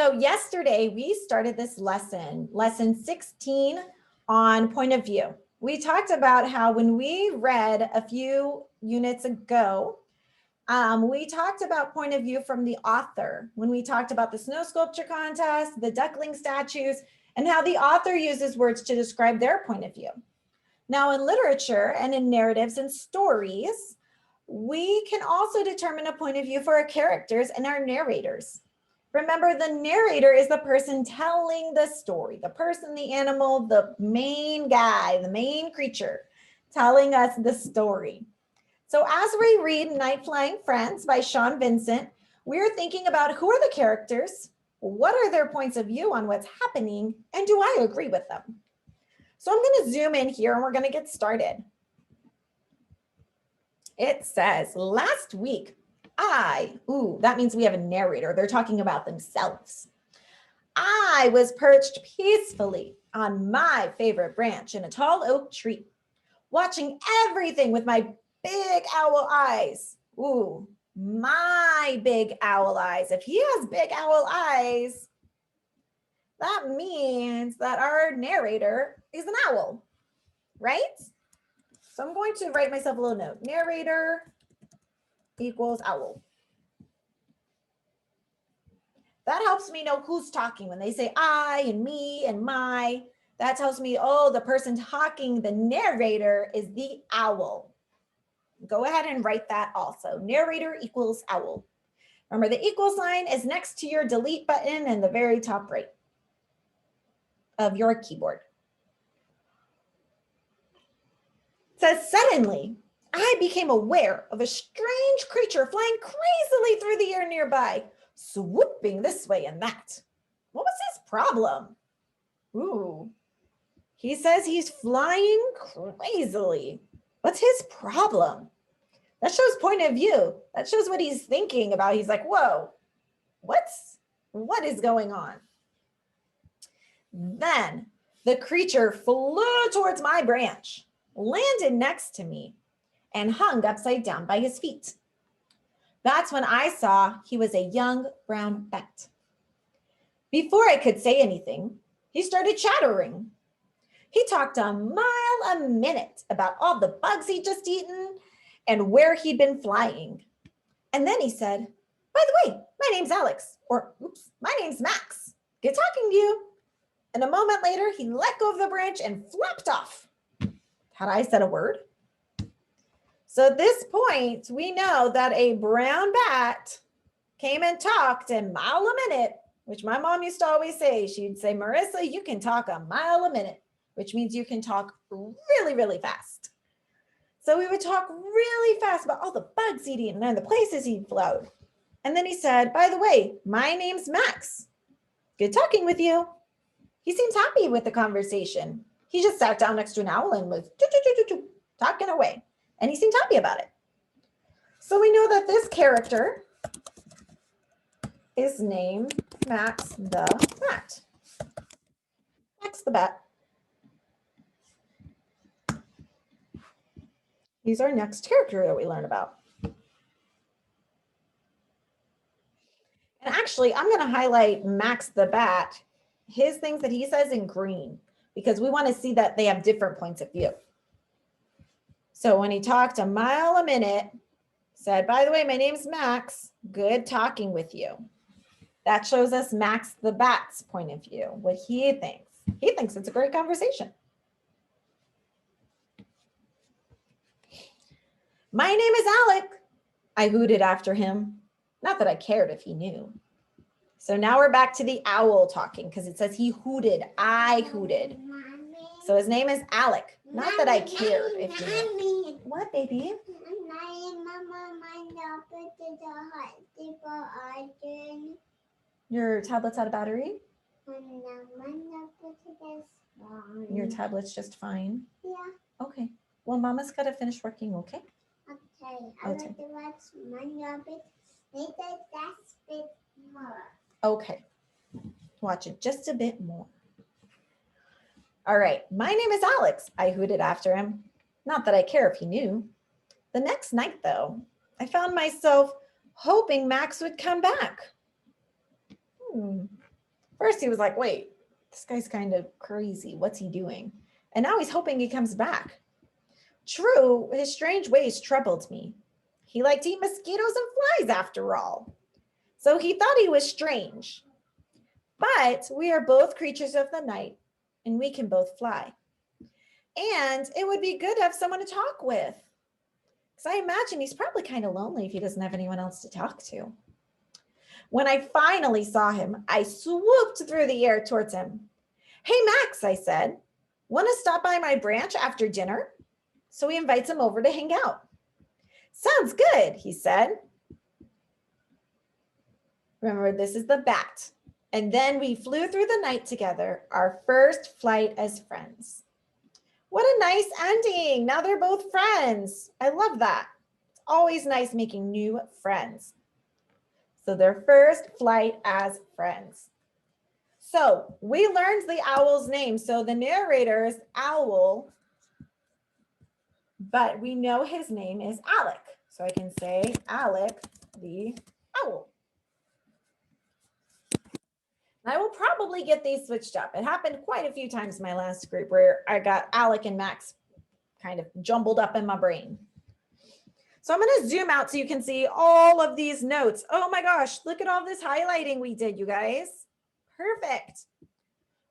So yesterday we started this lesson 16 on point of view. We talked about how when we read a few units ago, we talked about point of view from the author when we talked about the snow sculpture contest, the duckling statues, and how the author uses words to describe their point of view. Now in literature and in narratives and stories, we can also determine a point of view for our characters and our narrators. Remember, the narrator is the person telling the story, the person, the animal, the main guy, the main creature telling us the story. So as we read Night Flying Friends by Sean Vincent, we're thinking about who are the characters, what are their points of view on what's happening, and do I agree with them? So I'm going to zoom in here and we're going to get started. It says, last week, that means we have a narrator. They're talking about themselves. I was perched peacefully on my favorite branch in a tall oak tree, watching everything with my big owl eyes. Ooh, my big owl eyes. If he has big owl eyes, that means that our narrator is an owl, right? So I'm going to write myself a little note. Narrator equals owl. That helps me know who's talking. When they say I and me and my, that tells me, oh, the person talking, the narrator is the owl. Go ahead and write that also. Narrator equals owl. Remember, the equal sign is next to your delete button in the very top right of your keyboard. It says, suddenly, I became aware of a strange creature flying crazily through the air nearby, swooping this way and that. What was his problem? Ooh, he says he's flying crazily. What's his problem? That shows point of view. That shows what he's thinking about. He's like, whoa, what is going on? Then the creature flew towards my branch, landed next to me, and hung upside down by his feet. That's when I saw he was a young brown bat. Before I could say anything, he started chattering. He talked a mile a minute about all the bugs he'd just eaten and where he'd been flying. And then he said, by the way, my name's Alex, or oops, my name's Max. Good talking to you. And a moment later, he let go of the branch and flapped off. Had I said a word? So at this point, we know that a brown bat came and talked a mile a minute, which my mom used to always say. She'd say, Marissa, you can talk a mile a minute, which means you can talk really, really fast. So we would talk really fast about all the bugs he'd eaten and the places he'd flown. And then he said, by the way, my name's Max. Good talking with you. He seems happy with the conversation. He just sat down next to an owl and was talking away. And he seemed happy about it. So we know that this character is named Max the Bat. Max the Bat. He's our next character that we learn about. And actually, I'm going to highlight Max the Bat, his things that he says in green, because we want to see that they have different points of view. So when he talked a mile a minute, said, by the way, my name's Max, good talking with you. That shows us Max the Bat's point of view, what he thinks. He thinks it's a great conversation. My name is Alec, I hooted after him. Not that I cared if he knew. So now we're back to the owl talking because it says he hooted, I hooted. So his name is Alec. Not that I cared if he knew. What, baby? Your tablet's out of battery? Your tablet's just fine? Yeah. Okay. Well, Mama's got to finish working, okay? Okay. Okay. Watch it just a bit more. All right. My name is Alex, I hooted after him. Not that I care if he knew. The next night, though, I found myself hoping Max would come back. First, he was like, wait, this guy's kind of crazy. What's he doing? And now he's hoping he comes back. True, his strange ways troubled me. He liked to eat mosquitoes and flies after all. So he thought he was strange. But we are both creatures of the night and we can both fly. And it would be good to have someone to talk with. Because I imagine he's probably kind of lonely if he doesn't have anyone else to talk to. When I finally saw him, I swooped through the air towards him. Hey, Max, I said, want to stop by my branch after dinner? So he invites him over to hang out. Sounds good, he said. Remember, this is the bat. And then we flew through the night together, our first flight as friends. What a nice ending. Now they're both friends. I love that. It's always nice making new friends. So their first flight as friends. So we learned the owl's name. So the narrator is Owl, but we know his name is Alec. So I can say Alec the owl. I will probably get these switched up. It happened quite a few times in my last group where I got Alec and Max kind of jumbled up in my brain. So I'm going to zoom out so you can see all of these notes. Oh my gosh, look at all this highlighting we did, you guys. Perfect.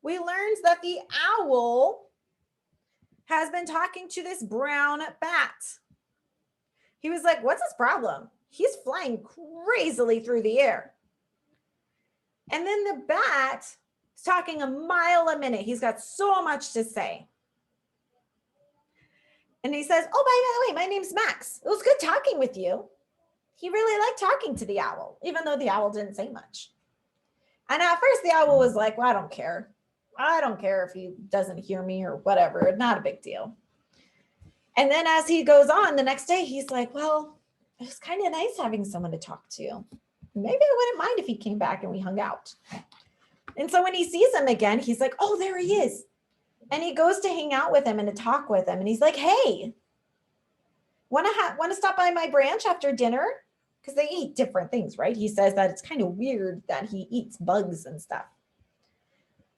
We learned that the owl has been talking to this brown bat. He was like, what's his problem? He's flying crazily through the air. And then the bat is talking a mile a minute. He's got so much to say. And he says, oh, by the way, my name's Max. It was good talking with you. He really liked talking to the owl, even though the owl didn't say much. And at first the owl was like, well, I don't care. I don't care if he doesn't hear me or whatever. Not a big deal. And then as he goes on the next day, he's like, well, it was kind of nice having someone to talk to. Maybe I wouldn't mind if he came back and we hung out. And so when he sees him again, he's like, oh, there he is. And he goes to hang out with him and to talk with him. And he's like, hey, want to stop by my branch after dinner? Because they eat different things, right? He says that it's kind of weird that he eats bugs and stuff.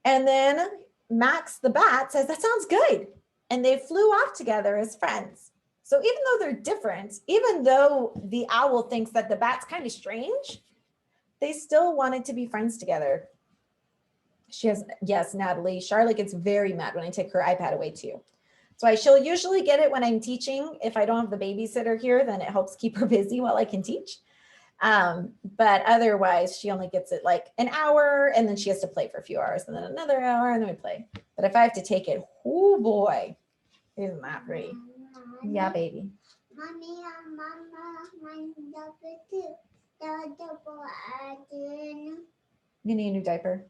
And then Max the bat says, that sounds good. And they flew off together as friends. So even though they're different, even though the owl thinks that the bat's kind of strange, they still wanted to be friends together. Yes, Natalie. Charlotte gets very mad when I take her iPad away too. So she'll usually get it when I'm teaching. If I don't have the babysitter here, then it helps keep her busy while I can teach. But otherwise, she only gets it like an hour and then she has to play for a few hours and then another hour and then we play. But if I have to take it, oh boy, isn't that pretty? Yeah, baby. Mommy and Mama, my diaper too. The double again. You need a new diaper.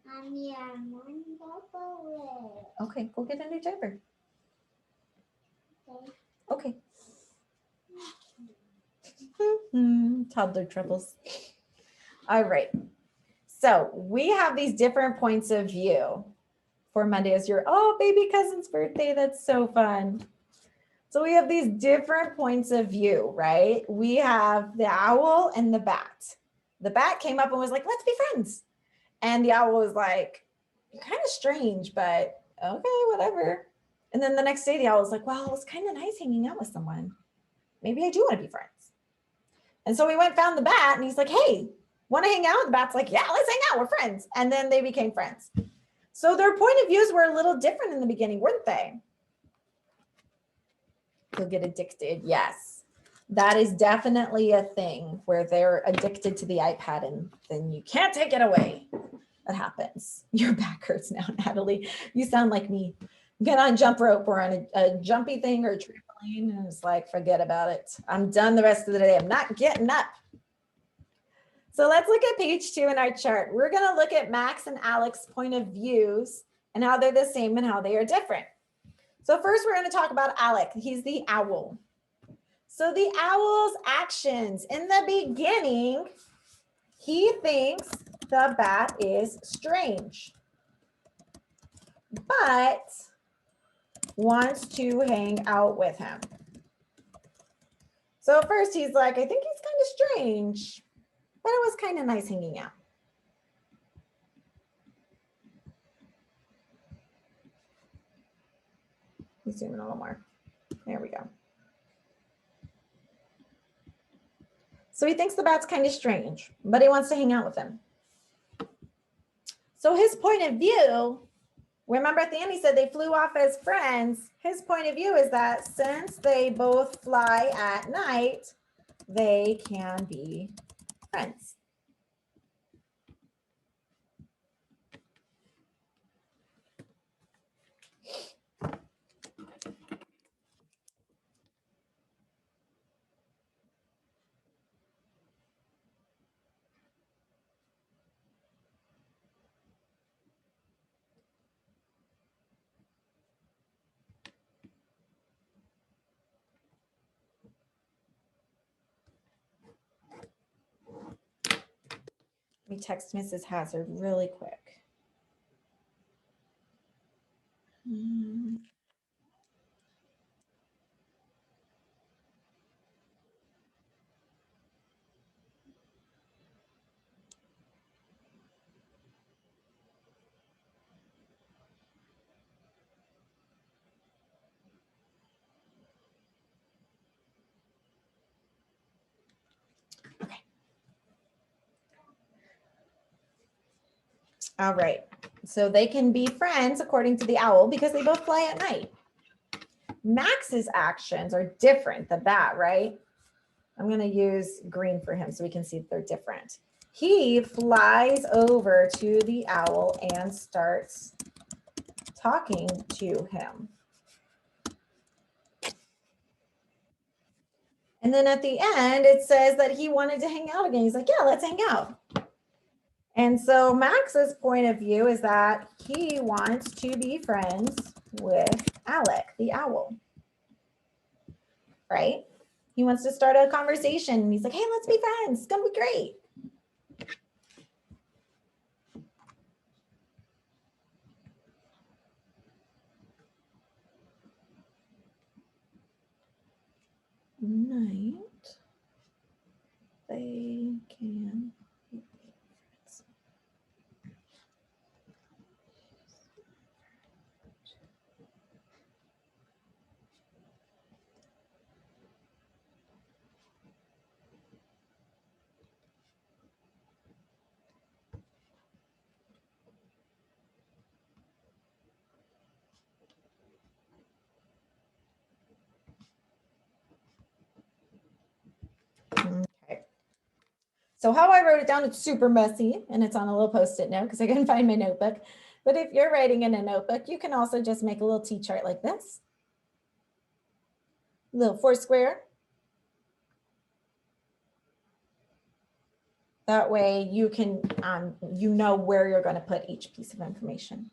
Mommy and my diaper. Okay, go get a new diaper. Okay. Toddler troubles. All right. So we have these different points of view for Monday as your baby cousin's birthday. That's so fun. So we have these different points of view, right? We have the owl and the bat. The bat came up and was like, let's be friends. And the owl was like, you're kind of strange, but okay, whatever. And then the next day the owl was like, well, it's kind of nice hanging out with someone. Maybe I do want to be friends. And so we went and found the bat and he's like, hey, want to hang out? The bat's like, yeah, let's hang out. We're friends. And then they became friends. So their point of views were a little different in the beginning, weren't they? You'll get addicted. Yes, that is definitely a thing where they're addicted to the iPad and then you can't take it away. That happens. Your back hurts now, Natalie. You sound like me. Get on jump rope or on a jumpy thing or a trampoline and it's like, forget about it. I'm done the rest of the day. I'm not getting up. So let's look at page 2 in our chart. We're going to look at Max and Alec's point of views and how they're the same and how they are different. So first we're going to talk about Alec. He's the owl. So the owl's actions in the beginning, he thinks the bat is strange, but wants to hang out with him. So at first he's like, I think he's kind of strange, but it was kind of nice hanging out. me zoom in a little more. There we go. So he thinks the bat's kind of strange, but he wants to hang out with him. So his point of view, remember at the end he said they flew off as friends. His point of view is that since they both fly at night, they can be friends. Let me text Mrs. Hazard really quick. Okay. All right. So they can be friends according to the owl because they both fly at night. Max's actions are different, the bat, right? I'm going to use green for him so we can see if they're different. He flies over to the owl and starts talking to him. And then at the end, it says that he wanted to hang out again. He's like, yeah, let's hang out. And so Max's point of view is that he wants to be friends with Alec, the owl, right? He wants to start a conversation. He's like, hey, let's be friends. It's going to be great. Night. They can be friends. Okay. So how I wrote it down, it's super messy and it's on a little Post-it note because I couldn't find my notebook. But if you're writing in a notebook, you can also just make a little T-chart like this. A little 4 square. That way you can, you know where you're going to put each piece of information.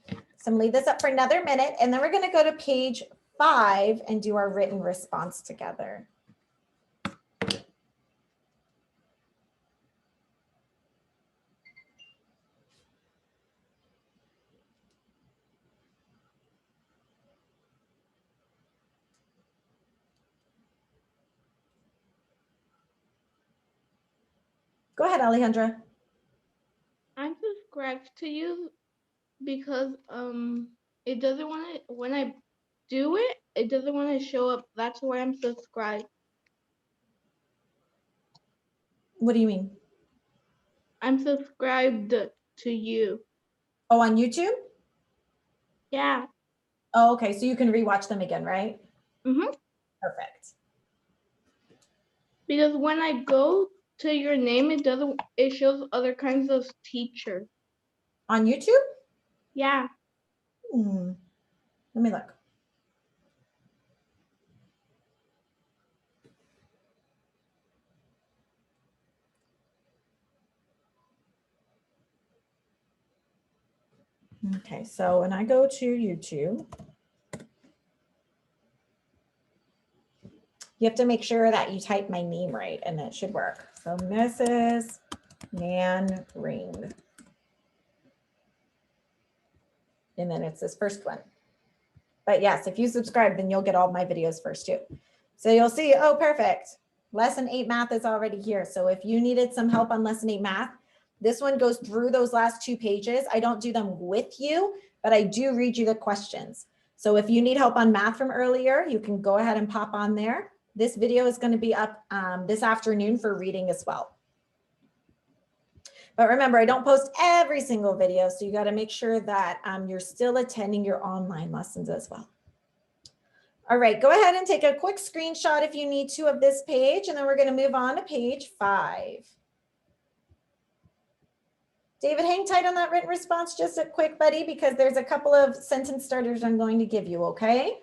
So I'm gonna leave this up for another minute and then we're going to go to page 5 and do our written response together. Go ahead, Alejandra. I'm subscribed to you because it doesn't want to, when I do it, it doesn't want to show up. That's why I'm subscribed. What do you mean? I'm subscribed to you. Oh, on YouTube? Yeah. Oh, okay. So you can rewatch them again, right? Mm-hmm. Perfect. Because when I go to your name, it shows other kinds of teachers. On YouTube? Yeah. Let me look. Okay, so when I go to YouTube, you have to make sure that you type my name right and it should work. So Mrs. Nan Ring. And then it's this first one. But yes, if you subscribe, then you'll get all my videos first too. So you'll see, oh, perfect. Lesson 8 math is already here. So if you needed some help on lesson 8 math, this one goes through those last 2 pages. I don't do them with you, but I do read you the questions. So if you need help on math from earlier, you can go ahead and pop on there. This video is going to be up this afternoon for reading as well. But remember, I don't post every single video, so you got to make sure that you're still attending your online lessons as well. All right, go ahead and take a quick screenshot if you need to of this page, and then we're going to move on to page 5. David, hang tight on that written response just a quick, buddy, because there's a couple of sentence starters I'm going to give you, okay?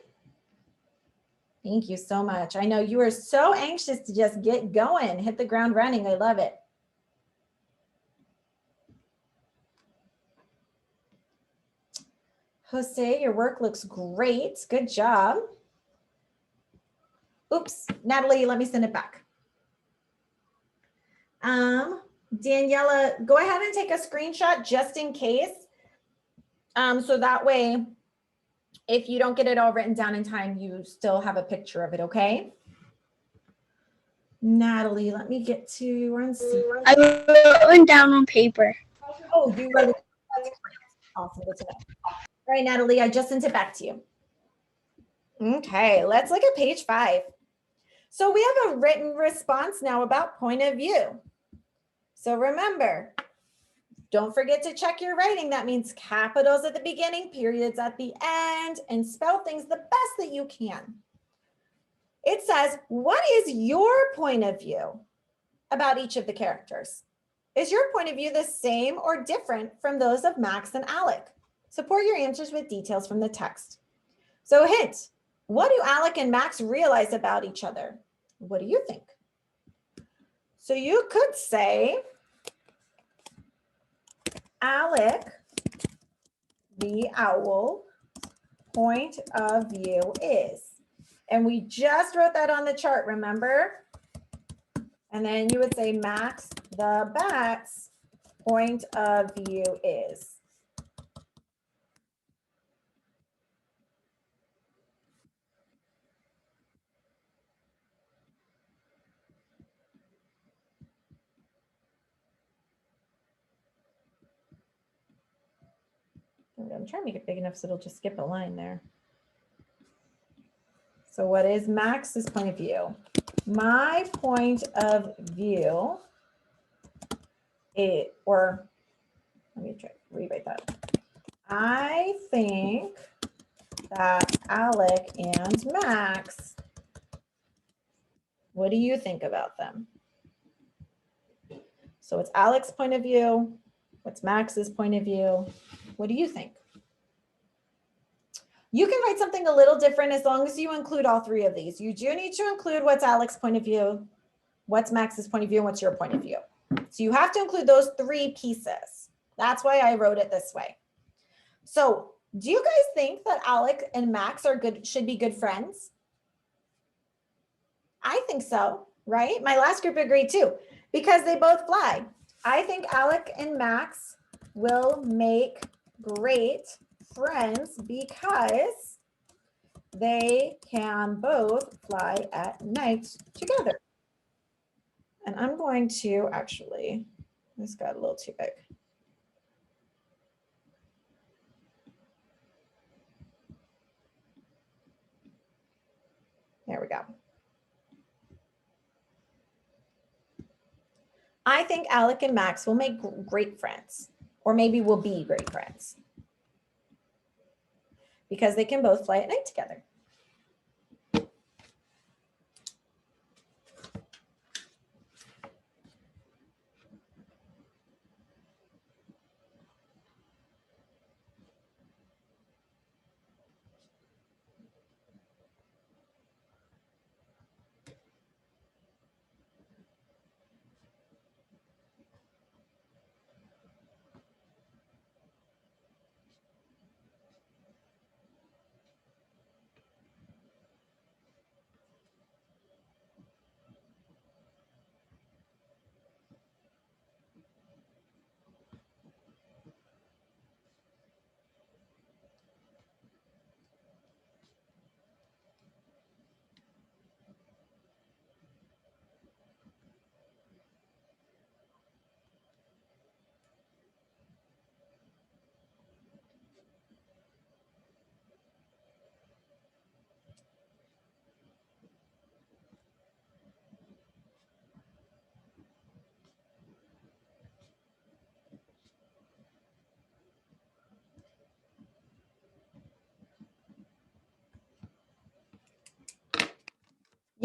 Thank you so much. I know you are so anxious to just get going, hit the ground running. I love it. Jose, your work looks great. Good job. Oops, Natalie, let me send it back. Daniela, go ahead and take a screenshot just in case. So that way, if you don't get it all written down in time, you still have a picture of it, okay? Natalie, let me get to, we're on C. I wrote it down on paper. Oh, you wrote it. That's great. Awesome, good to know. All right, Natalie, I just sent it back to you. Okay, let's look at page 5. So we have a written response now about point of view. So remember, don't forget to check your writing. That means capitals at the beginning, periods at the end, and spell things the best that you can. It says, what is your point of view about each of the characters? Is your point of view the same or different from those of Max and Alec? Support your answers with details from the text. So hint, what do Alec and Max realize about each other? What do you think? So you could say, Alec, the owl, point of view is. And we just wrote that on the chart, remember? And then you would say Max, the bat's point of view is. I'm trying to make it big enough so it'll just skip a line there. So what is Max's point of view? My point of view, let me try to rewrite that. I think that Alec and Max, what do you think about them? So it's Alec's point of view. What's Max's point of view? What do you think? You can write something a little different as long as you include all 3 of these. You do need to include what's Alec's point of view, what's Max's point of view, and what's your point of view. So you have to include those 3 pieces. That's why I wrote it this way. So do you guys think that Alec and Max should be good friends? I think so, right? My last group agreed too, because they both fly. I think Alec and Max will make great friends because they can both fly at night together. And I'm going to actually, this got a little too big. There we go. I think Alec and Max will make great friends, or maybe will be great friends, because they can both fly at night together.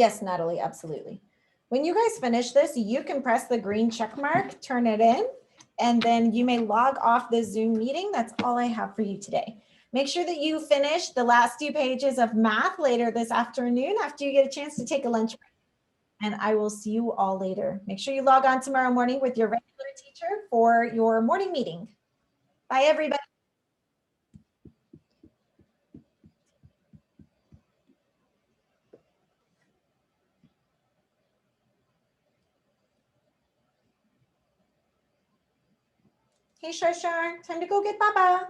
Yes, Natalie, absolutely. When you guys finish this, you can press the green check mark, turn it in, and then you may log off the Zoom meeting. That's all I have for you today. Make sure that you finish the last few pages of math later this afternoon after you get a chance to take a lunch break. And I will see you all later. Make sure you log on tomorrow morning with your regular teacher for your morning meeting. Bye, everybody. Hey, Shar, time to go get Papa.